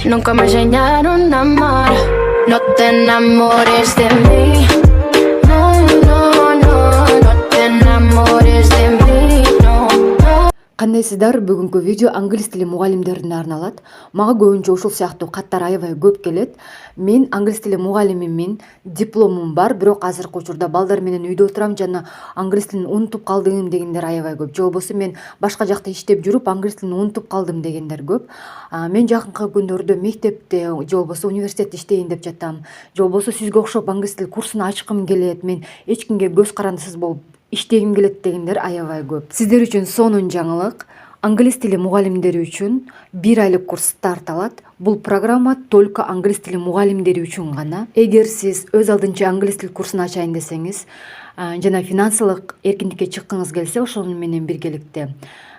Nunca me enseñaron a amar. No te enamores de mí. No, no, no, no te enamores de mí. No, no. Кандайсыздар, бүгүнкү видео англис тили мугалимдерине арналат. Мага көбүнчө ушул сыяктуу каттар аябай көп келет. Мен англис тили мугалимимин, дипломум бар, бирок азыркы учурда балдар менен үйдө отурам жана англис тилин унутуп калдым дегендер аябай көп. Же болбосо мен башка жакта иштеп жүрүп англис тилин унутуп калдым дегендер көп. Мен жакынкы күндөрдө мектепте же болбосо университетте иштейин деп жатам. Же болбосо сизге окшоп англис тил курсун ачкым келет. Мен эч кимге көз карандысыз болуп иштегим келет дегендер аябай көп. Сиздер үчүн сонун жаңылык. Англис тили мугалимдери үчүн 1 айлык курс старталат. Бул программа только англис тили мугалимдери үчүн гана. Эгер сиз өз алдынча англис тил курсун ачайын десеңиз жана финансылык эркиндикке чыккыңыз келсе, ошону менен биргеликте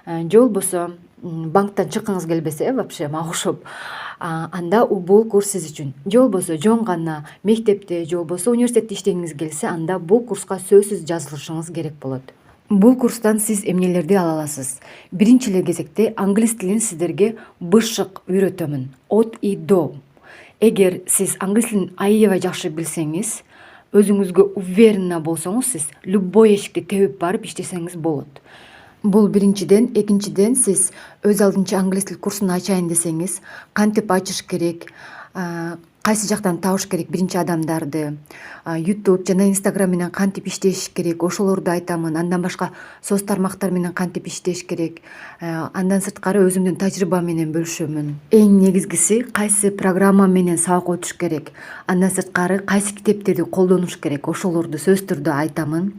же болбосо банктан чыккыңыз келбесе, вообще мага окшоп, анда бул курс сиз үчүн. Же болбосо жөн гана мектепте же болбосо университетте иштегиңиз келсе, анда бул курска сөзсүз жазылышыңыз керек болот. Бул курстан сиз эмнелерди ала аласыз? Биринчи эле кезекте англис тилин сиздерге бышык үйрөтөмүн. От и до. Эгер сиз англис тилин аябай жакшы билсеңиз, өзүңүзгө уверенно болсоңуз, сиз любой эшикти тебип барып иштесеңиз болот. Бул биринчиден. Экинчиден, сиз өз алдынча англис тил курсун ачайын десеңиз, кантип ачыш керек, кайсы жактан табыш керек биринчи адамдарды, YouTube жана Instagram менен кантип иштеш керек, ошолорду айтамын. Андан башка соц тармактар менен кантип иштеш керек, андан сырткары өзүмдүн тажрыйбам менен бөлүшөмүн. Эң негизгиси, кайсы программа менен сабак өтүш керек, андан сырткары кайсы китептерди колдонуш керек, ошолорду сөзсүз түрдө айтамын.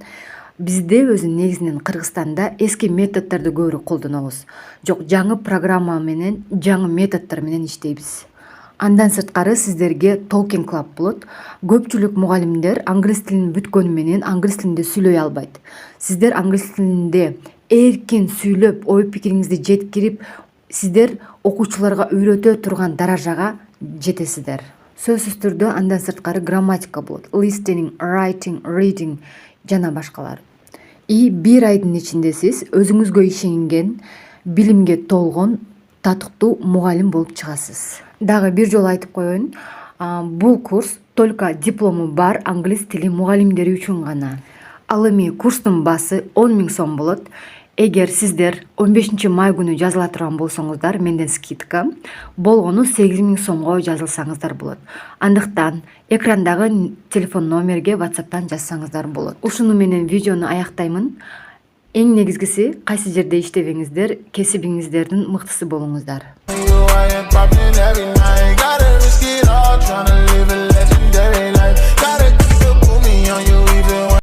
Бизде өзү негизинен Кыргызстанда эски методдорду көбүрөөк колдонобуз. Жок, жаңы программа менен, жаңы методдор менен иштейбиз. Андан сырткары сиздерге Talking Club болот. Көпчүлүк мугалимдер англис тилин бүткөнү менен англис тилинде сүйлөй албайт. Сиздер англис тилинде эркин сүйлөп, ой пикириңизди жеткирип, сиздер окуучуларга үйрөтө турган даражага жетесиздер. Сөзсүз түрдө андан сырткары грамматика болот. Listening, writing, reading жана башкалар. 1 айдын ичинде сиз өзүңүзгө ишенген, билимге толгон, татыктуу мугалим болуп чыгасыз. Дагы бир жолу айтып коеюн, бул курс только диплому бар англис тили мугалимдери үчүн гана. Ал эми курстун баасы 10 000 сом болот. Эгер сиздер 15 май күнү жазыла турган болсоңуздар, менден скидка, болгону 8 000 сомго жазылсаңыздар болот. Андыктан экрандагы телефон номерге WhatsApp'тан жазсаңыздар болот. Ушуну менен видеону аяктаймын. Эң негизгиси, кайсы жерде иштебеңиздер, кесибиңиздердин мыктысы болуңуздар.